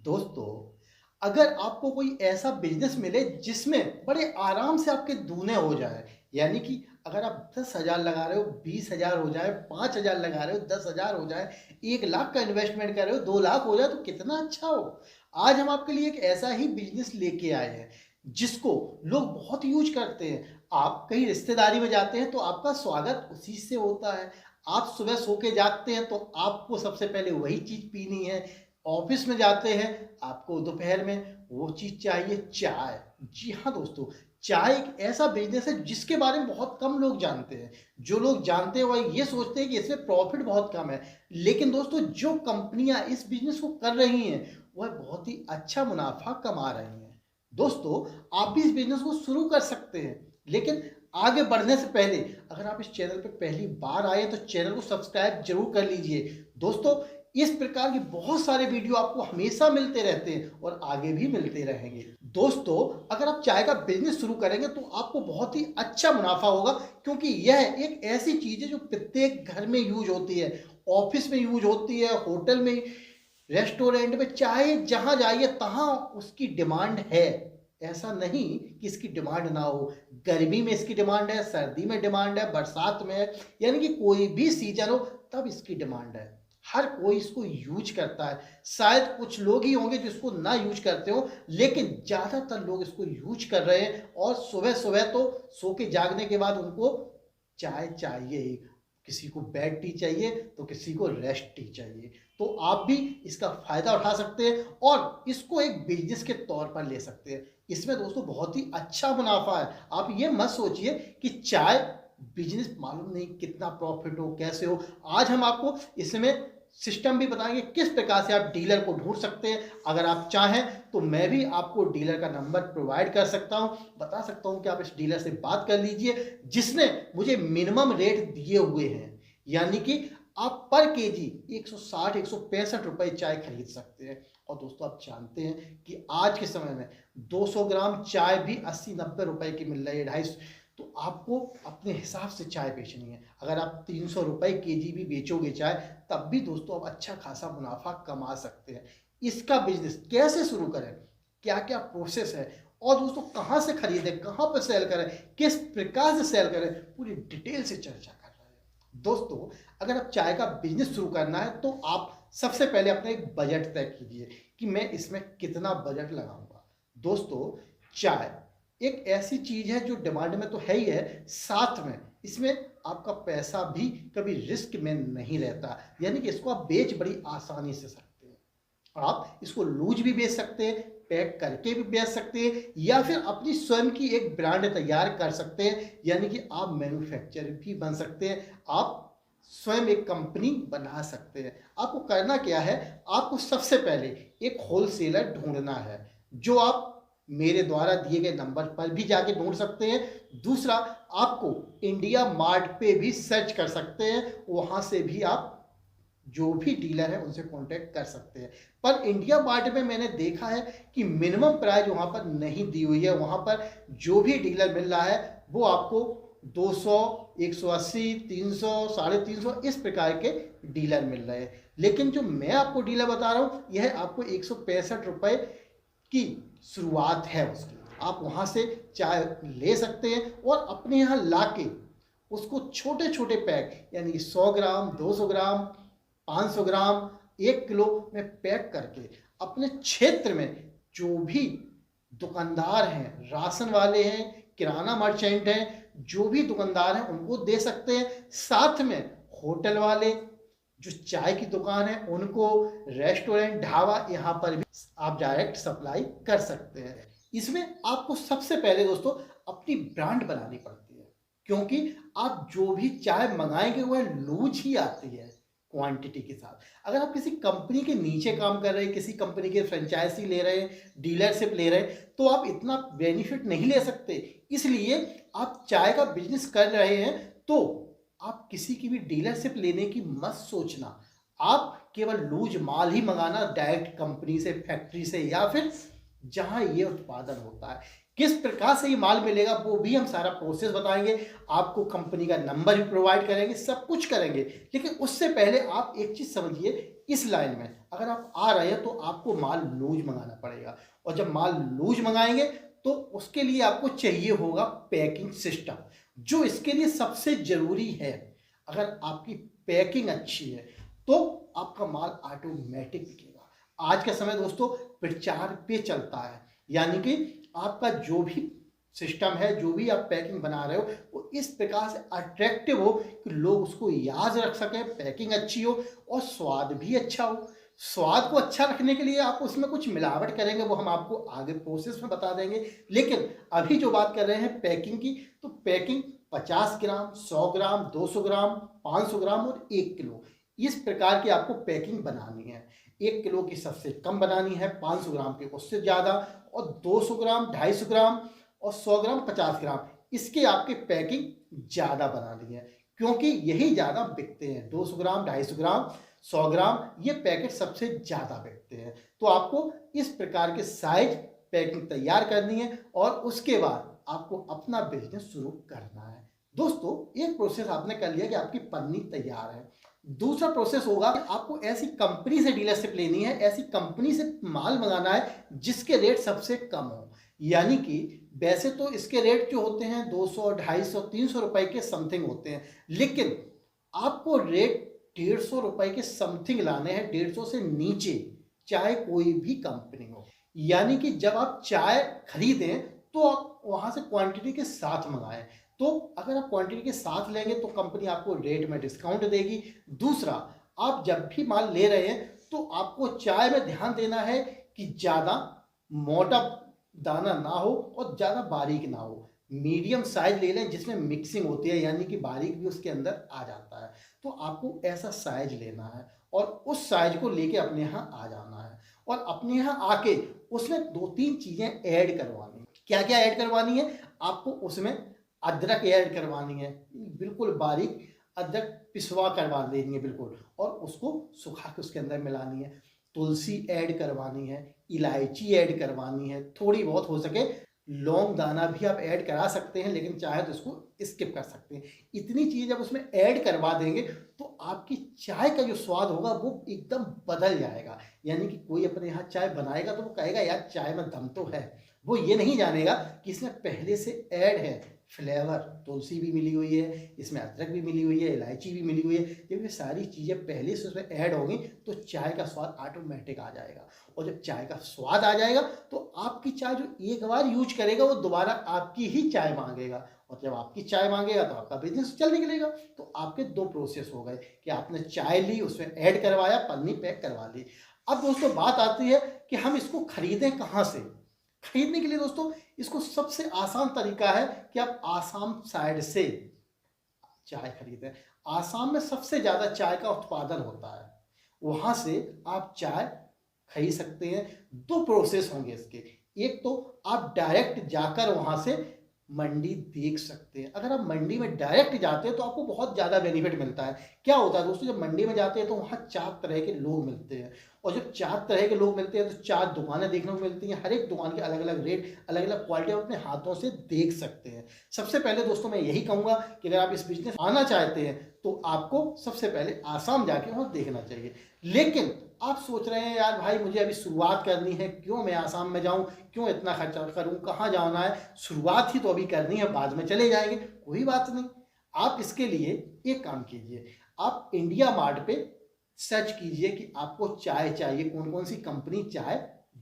दोस्तों, अगर आपको कोई ऐसा बिजनेस मिले जिसमें बड़े आराम से आपके दूने हो जाए, यानी कि अगर आप 10,000 लगा रहे हो 20,000 हो जाए, 5,000 लगा रहे हो 10,000 हो जाए, 1 लाख का इन्वेस्टमेंट कर रहे हो 2 लाख हो जाए तो कितना अच्छा हो। आज हम आपके लिए एक ऐसा ही बिजनेस लेके आए हैं जिसको लोग बहुत यूज करते हैं। आप कहीं रिश्तेदारी में जाते हैं तो आपका स्वागत उसी से होता है। आप सुबह सो के जागते हैं तो आपको सबसे पहले वही चीज पीनी है। ऑफिस में जाते हैं, आपको दोपहर में वो चीज चाहिए, चाय। जी हाँ दोस्तों, चाय एक ऐसा बिजनेस है जिसके बारे में बहुत कम लोग जानते हैं। जो लोग जानते हैं वह ये सोचते हैं कि इसमें प्रॉफिट बहुत कम है, लेकिन दोस्तों जो कंपनियां इस बिजनेस को कर रही हैं वह बहुत ही अच्छा मुनाफा कमा रही हैं। दोस्तों, आप भी इस बिजनेस को शुरू कर सकते हैं, लेकिन आगे बढ़ने से पहले अगर आप इस चैनल पर पहली बार आए तो चैनल को सब्सक्राइब जरूर कर लीजिए। दोस्तों, इस प्रकार की बहुत सारे वीडियो आपको हमेशा मिलते रहते हैं और आगे भी मिलते रहेंगे। दोस्तों, अगर आप चाय का बिजनेस शुरू करेंगे तो आपको बहुत ही अच्छा मुनाफा होगा, क्योंकि यह एक ऐसी चीज है जो प्रत्येक घर में यूज होती है, ऑफिस में यूज होती है, होटल में, रेस्टोरेंट में, चाहे जहां जाइए तहां उसकी डिमांड है। ऐसा नहीं कि इसकी डिमांड ना हो। गर्मी में इसकी डिमांड है, सर्दी में डिमांड है, बरसात में है, यानी कि कोई भी सीजन हो तब इसकी डिमांड है। हर कोई इसको यूज करता है। शायद कुछ लोग ही होंगे जो इसको ना यूज करते हो, लेकिन ज्यादातर लोग इसको यूज कर रहे हैं। और सुबह सुबह तो सो के जागने के बाद उनको चाय चाहिए ही। किसी को बेड टी चाहिए तो किसी को रेस्ट टी चाहिए। तो आप भी इसका फायदा उठा सकते हैं और इसको एक बिजनेस के तौर पर ले सकते हैं। इसमें दोस्तों बहुत ही अच्छा मुनाफा है। आप ये मत सोचिए कि चाय बिजनेस मालूम नहीं कितना प्रॉफिट हो, कैसे हो। आज हम आपको इसमें सिस्टम भी बताएंगे किस प्रकार से आप डीलर को ढूंढ सकते हैं। अगर आप चाहें तो मैं भी आपको डीलर का नंबर प्रोवाइड कर सकता हूं, बता सकता हूं कि आप इस डीलर से बात कर लीजिए जिसने मुझे मिनिमम रेट दिए हुए हैं, यानी कि आप पर केजी 160-165 रुपए चाय खरीद सकते हैं। और दोस्तों, आप जानते हैं कि आज के समय में 200 ग्राम चाय भी 80-90 रुपए की मिल रही है, 250। तो आपको अपने हिसाब से चाय बेचनी है। अगर आप 300 रुपए केजी भी बेचोगे चाय, तब भी दोस्तों आप अच्छा खासा मुनाफा कमा सकते हैं। इसका बिजनेस कैसे शुरू करें, क्या क्या प्रोसेस है, और दोस्तों कहां से खरीदें, कहां पर सेल करें, किस प्रकार से सेल करें, पूरी डिटेल से चर्चा कर रहे हैं। दोस्तों, अगर आप चाय का बिजनेस शुरू करना है तो आप सबसे पहले अपना एक बजट तय कीजिए कि मैं इसमें कितना बजट लगाऊंगा। दोस्तों, चाय एक ऐसी चीज है जो डिमांड में तो है ही है, साथ में इसमें आपका पैसा भी कभी रिस्क में नहीं रहता, यानी कि इसको आप बेच बड़ी आसानी से सकते हैं। आप इसको लूज भी बेच सकते हैं, पैक करके भी बेच सकते हैं, या फिर अपनी स्वयं की एक ब्रांड तैयार कर सकते हैं, यानी कि आप मैन्युफैक्चरर भी बन सकते हैं। आप स्वयं एक कंपनी बना सकते हैं। आपको करना क्या है, आपको सबसे पहले एक होलसेलर ढूंढना है, जो आप मेरे द्वारा दिए गए नंबर पर भी जाके ढूंढ सकते हैं। दूसरा, आपको इंडिया मार्ट पे भी सर्च कर सकते हैं, वहां से भी आप जो भी डीलर है उनसे कांटेक्ट कर सकते हैं। पर इंडिया मार्ट में मैंने देखा है कि मिनिमम प्राइस वहां पर नहीं दी हुई है। वहां पर जो भी डीलर मिल रहा है वो आपको 200, 180, 300, 350 इस प्रकार के डीलर मिल रहे हैं। लेकिन जो मैं आपको डीलर बता रहा हूं, यह आपको 165 रुपए की शुरुआत है उसकी। आप वहां से चाय ले सकते हैं और अपने यहां लाके उसको छोटे छोटे पैक, यानी 100 ग्राम, 200 ग्राम, 500 ग्राम, 1 किलो में पैक करके अपने क्षेत्र में जो भी दुकानदार हैं, राशन वाले हैं, किराना मर्चेंट हैं, जो भी दुकानदार हैं उनको दे सकते हैं। साथ में होटल वाले, जो चाय की दुकान है उनको, रेस्टोरेंट, ढाबा, यहाँ पर भी आप डायरेक्ट सप्लाई कर सकते हैं। इसमें आपको सबसे पहले दोस्तों अपनी ब्रांड बनानी पड़ती है, क्योंकि आप जो भी चाय मंगाएंगे वह लूज ही आती है क्वांटिटी के साथ। अगर आप किसी कंपनी के नीचे काम कर रहे हैं, किसी कंपनी के फ्रेंचाइजी ले रहे हैं, डीलरशिप ले रहे हैं, तो आप इतना बेनिफिट नहीं ले सकते। इसलिए आप चाय का बिजनेस कर रहे हैं तो आप किसी की भी डीलरशिप लेने की मत सोचना। आप केवल लूज माल ही मंगाना, डायरेक्ट कंपनी से, फैक्ट्री से, या फिर जहां ये उत्पादन होता है। किस प्रकार से ये माल मिलेगा वो भी हम सारा प्रोसेस बताएंगे, आपको कंपनी का नंबर भी प्रोवाइड करेंगे, सब कुछ करेंगे। लेकिन उससे पहले आप एक चीज समझिए इस लाइन में अगर आप आ रहे हैं तो आपको माल लूज मंगाना पड़ेगा, और जब माल लूज मंगाएंगे तो उसके लिए आपको चाहिए होगा पैकिंग सिस्टम, जो इसके लिए सबसे जरूरी है। अगर आपकी पैकिंग अच्छी है तो आपका माल ऑटोमेटिक बिकेगा। आज का समय दोस्तों प्रचार पे चलता है, यानी कि आपका जो भी सिस्टम है, जो भी आप पैकिंग बना रहे हो, वो इस प्रकार से अट्रैक्टिव हो कि लोग उसको याद रख सकें, पैकिंग अच्छी हो और स्वाद भी अच्छा हो। स्वाद को अच्छा रखने के लिए आप उसमें कुछ मिलावट करेंगे, वो हम आपको आगे प्रोसेस में बता देंगे। लेकिन अभी जो बात कर रहे हैं पैकिंग की, तो पैकिंग 50 ग्राम, 100 ग्राम, 200 ग्राम, 500 ग्राम और 1 किलो, इस प्रकार की आपको पैकिंग बनानी है। 1 किलो की सबसे कम बनानी है, 500 ग्राम की उससे ज़्यादा, और 200 ग्राम, 250 ग्राम और 100 ग्राम, 50 ग्राम, इसके आपकी पैकिंग ज़्यादा बनानी है, क्योंकि यही ज़्यादा बिकते हैं। 200 ग्राम, 250 ग्राम, 100 ग्राम, ये पैकेट सबसे ज़्यादा बिकते हैं। तो आपको इस प्रकार के साइज पैकिंग तैयार करनी है और उसके बाद आपको अपना बिजनेस शुरू करना है। दोस्तों, एक प्रोसेस आपने कर लिया कि आपकी पन्नी तैयार है। दूसरा प्रोसेस होगा कि आपको ऐसी कंपनी से डीलरशिप लेनी है, ऐसी कंपनी से माल मंगाना है जिसके रेट सबसे कम हो। यानी कि वैसे तो इसके रेट जो होते हैं 200, 250, 300 रुपए के समथिंग होते हैं, लेकिन आपको रेट 150 रुपए के समथिंग लाने हैं, 150 से नीचे, चाहे कोई भी कंपनी हो। यानी कि जब आप चाय खरीदें तो आप वहां से क्वांटिटी के साथ मंगाएं। तो अगर आप क्वांटिटी के साथ लेंगे तो कंपनी आपको रेट में डिस्काउंट देगी। दूसरा, आप जब भी माल ले रहे हैं तो आपको चाय में ध्यान देना है कि ज़्यादा मोटा दाना ना हो और ज़्यादा बारीक ना हो। मीडियम साइज ले लें जिसमें मिक्सिंग होती है, यानी कि बारीक भी उसके अंदर आ जाता है। तो आपको ऐसा साइज लेना है और उस साइज को लेके अपने यहाँ आ जाना है, और अपने यहाँ आके उसमें 2-3 चीज़ें ऐड करवानी है। क्या क्या ऐड करवानी है? आपको उसमें अदरक ऐड करवानी है, बिल्कुल बारीक अदरक पिसवा करवा देनी है बिल्कुल, और उसको सुखा के उसके अंदर मिलानी है। तुलसी ऐड करवानी है, इलायची ऐड करवानी है, थोड़ी बहुत हो सके लौंग दाना भी आप ऐड करा सकते हैं, लेकिन चाहे तो इसको स्किप कर सकते हैं। इतनी चीज़ जब उसमें ऐड करवा देंगे तो आपकी चाय का जो स्वाद होगा वो एकदम बदल जाएगा। यानी कि कोई अपने यहाँ चाय बनाएगा तो वो कहेगा यार चाय में दम तो है, वो ये नहीं जानेगा कि इसमें पहले से ऐड है फ्लेवर। तुलसी भी मिली हुई है, इसमें अदरक भी मिली हुई है, इलायची भी मिली हुई है। जब ये सारी चीज़ें पहले से उसमें ऐड होंगी तो चाय का स्वाद ऑटोमेटिक आ जाएगा, और जब चाय का स्वाद आ जाएगा तो आपकी चाय जो एक बार यूज करेगा वो दोबारा आपकी ही चाय मांगेगा, और जब आपकी चाय मांगेगा तो आपका बिजनेस चल निकलेगा। तो आपके 2 प्रोसेस हो गए कि आपने चाय ली, उसमें ऐड करवाया, पन्नी पैक करवा ली। अब दोस्तों बात आती है कि हम इसको खरीदें कहाँ से। खरीदने के लिए दोस्तों इसको सबसे आसान तरीका है कि आप आसाम साइड से चाय खरीदें। आसाम में सबसे ज़्यादा चाय का उत्पादन होता है, वहाँ से आप चाय खरीद सकते हैं। 2 प्रोसेस होंगे इसके। एक तो आप डायरेक्ट जाकर वहाँ से मंडी देख सकते हैं। अगर आप मंडी में डायरेक्ट जाते हैं तो आपको बहुत ज़्यादा बेनिफिट मिलता है। क्या होता है दोस्तों, जब मंडी में जाते हैं तो वहाँ 4 तरह के लोग मिलते हैं, और जब 4 तरह के लोग मिलते हैं तो 4 दुकानें देखने को मिलती हैं। हर एक दुकान के अलग अलग रेट, अलग अलग क्वालिटी आप अपने हाथों से देख सकते हैं। सबसे पहले दोस्तों मैं यही कहूँगा कि अगर आप इस बिजनेस आना चाहते हैं तो आपको सबसे पहले आसाम जाके वहाँ देखना चाहिए। लेकिन आप सोच रहे हैं यार भाई मुझे अभी शुरुआत करनी है, क्यों मैं आसाम में जाऊं, क्यों इतना खर्चा करूं, कहाँ जाना है, शुरुआत ही तो अभी करनी है, बाद में चले जाएंगे। कोई बात नहीं, आप इसके लिए एक काम कीजिए, आप इंडिया मार्ट पे सर्च कीजिए कि आपको चाय चाहिए, कौन कौन सी कंपनी चाय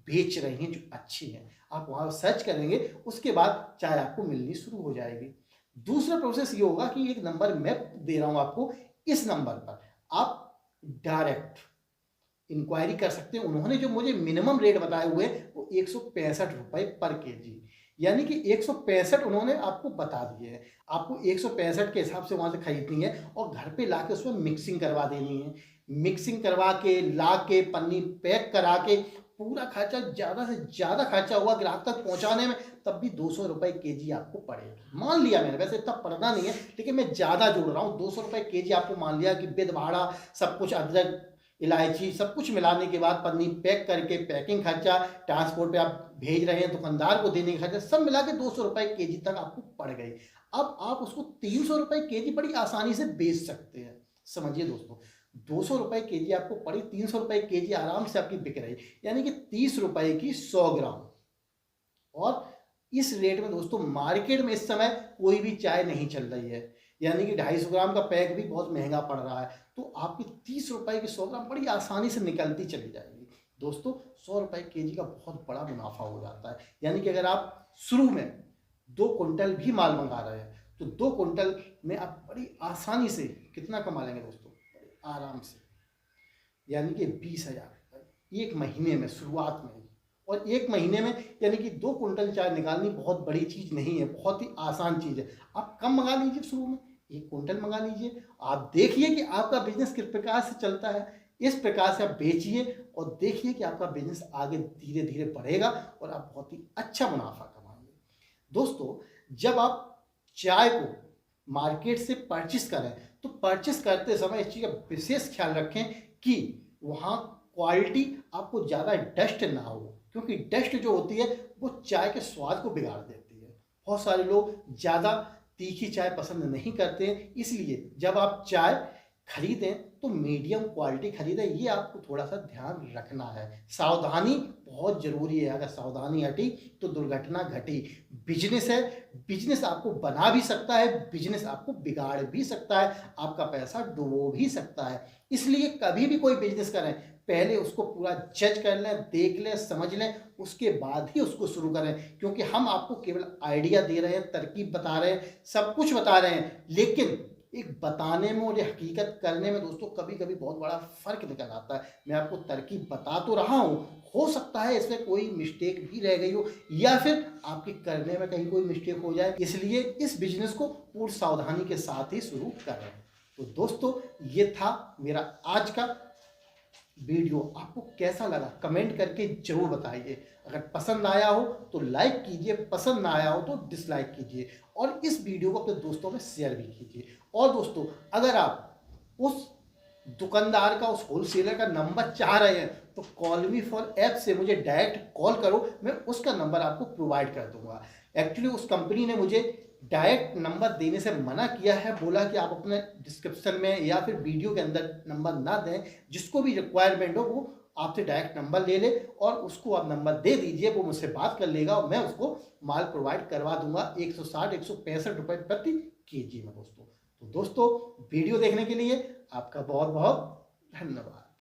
बेच रही हैं जो अच्छी है। आप वहाँ सर्च करेंगे, उसके बाद चाय आपको मिलनी शुरू हो जाएगी। दूसरा प्रोसेस ये होगा कि एक नंबर मैं दे रहा हूँ आपको, इस नंबर पर आप डायरेक्ट इंक्वायरी कर सकते हैं। उन्होंने जो मुझे मिनिमम रेट बताए हुए वो 165 रुपए पर केजी, यानी कि 165 उन्होंने आपको बता दिए हैं। आपको 165 के हिसाब से वहाँ से खरीदनी है और घर पे लाके उसमें मिक्सिंग करवा देनी है। मिक्सिंग करवा के ला के पन्नी पैक करा के पूरा खर्चा, ज़्यादा से ज़्यादा खर्चा हुआ ग्राहक तक पहुँचाने में, तब भी 200 रुपए केजी आपको पड़ेगा। मान लिया मैंने, वैसे इतना पड़ना नहीं है लेकिन मैं ज़्यादा जोड़ रहा हूँ। 200 रुपए केजी आपको मान लिया कि विद भाड़ा सब कुछ, अदरक इलायची सब कुछ मिलाने के बाद पन्नी पैक करके पैकिंग खर्चा, ट्रांसपोर्ट पे आप भेज रहे हैं, दुकानदार को देने का खर्चा, सब मिला के 200 रुपए केजी तक आपको पड़ गई। अब आप उसको 300 रुपए केजी बड़ी आसानी से बेच सकते हैं। समझिए दोस्तों, ₹200 केजी आपको पड़ी, ₹300 केजी आराम से आपकी बिक रही, यानी कि ₹30 की 100 ग्राम। और इस रेट में दोस्तों मार्केट में इस समय कोई भी चाय नहीं चल रही है, यानी कि 250 ग्राम का पैक भी बहुत महंगा पड़ रहा है। तो आपकी ₹30 की 100 ग्राम बड़ी आसानी से निकलती चली जाएगी दोस्तों। ₹100 केजी का बहुत बड़ा मुनाफा हो जाता है, यानी कि अगर आप शुरू में 2 कुंटल भी माल मंगा रहे हैं तो 2 कुंटल में आप बड़ी आसानी से कितना कमा लेंगे दोस्तों, बड़े आराम से, यानी कि 20,000 एक महीने में, शुरुआत में ही। और एक महीने में यानी कि 2 कुंटल चाय निकालनी बहुत बड़ी चीज़ नहीं है, बहुत ही आसान चीज़ है। आप कम मंगा लीजिए, शुरू में 1 कुंटल मंगा लीजिए, आप देखिए कि आपका बिजनेस किस प्रकार से चलता है, इस प्रकार से आप बेचिए और देखिए कि आपका बिजनेस आगे धीरे धीरे बढ़ेगा और आप बहुत ही अच्छा मुनाफा कमाएंगे। दोस्तों, जब आप चाय को मार्केट से परचेस करें तो परचेस करते समय इस चीज़ का विशेष ख्याल रखें कि वहाँ क्वालिटी आपको ज़्यादा डस्ट ना हो, क्योंकि डस्ट जो होती है वो चाय के स्वाद को बिगाड़ देती है। बहुत सारे लोग ज़्यादा तीखी चाय पसंद नहीं करते हैं, इसलिए जब आप चाय खरीदें तो मीडियम क्वालिटी खरीदें, ये आपको थोड़ा सा ध्यान रखना है। सावधानी बहुत ज़रूरी है, अगर सावधानी हटी तो दुर्घटना घटी। बिजनेस है, बिजनेस आपको बना भी सकता है, बिजनेस आपको बिगाड़ भी सकता है, आपका पैसा डुबो भी सकता है। इसलिए कभी भी कोई बिजनेस करें पहले उसको पूरा जज कर लें, देख लें, समझ लें, उसके बाद ही उसको शुरू करें, क्योंकि हम आपको केवल आइडिया दे रहे हैं, तरकीब बता रहे हैं, सब कुछ बता रहे हैं, लेकिन एक बताने में और ये हकीकत करने में दोस्तों कभी कभी बहुत बड़ा फर्क निकल आता है। मैं आपको तरकीब बता तो रहा हूँ, हो सकता है इसमें कोई मिस्टेक भी रह गई हो या फिर आपके करने में कहीं कोई मिस्टेक हो जाए, इसलिए इस बिजनेस को पूरी सावधानी के साथ ही शुरू करें। तो दोस्तों, ये था मेरा आज का वीडियो। आपको कैसा लगा कमेंट करके जरूर बताइए। अगर पसंद आया हो तो लाइक कीजिए, पसंद ना आया हो तो डिसलाइक कीजिए और इस वीडियो को अपने दोस्तों में शेयर भी कीजिए। और दोस्तों, अगर आप उस दुकानदार का, उस होलसेलर का नंबर चाह रहे हैं तो कॉल मी फॉर ऐप से मुझे डायरेक्ट कॉल करो, मैं उसका नंबर आपको प्रोवाइड कर दूंगा। एक्चुअली उस कंपनी ने मुझे डायरेक्ट नंबर देने से मना किया है, बोला कि आप अपने डिस्क्रिप्शन में या फिर वीडियो के अंदर नंबर ना दें, जिसको भी रिक्वायरमेंट हो वो आपसे डायरेक्ट नंबर ले ले और उसको आप नंबर दे दीजिए, वो मुझसे बात कर लेगा और मैं उसको माल प्रोवाइड करवा दूंगा 160-165 रुपये प्रति केजी में दोस्तों। तो दोस्तों, वीडियो देखने के लिए आपका बहुत बहुत धन्यवाद।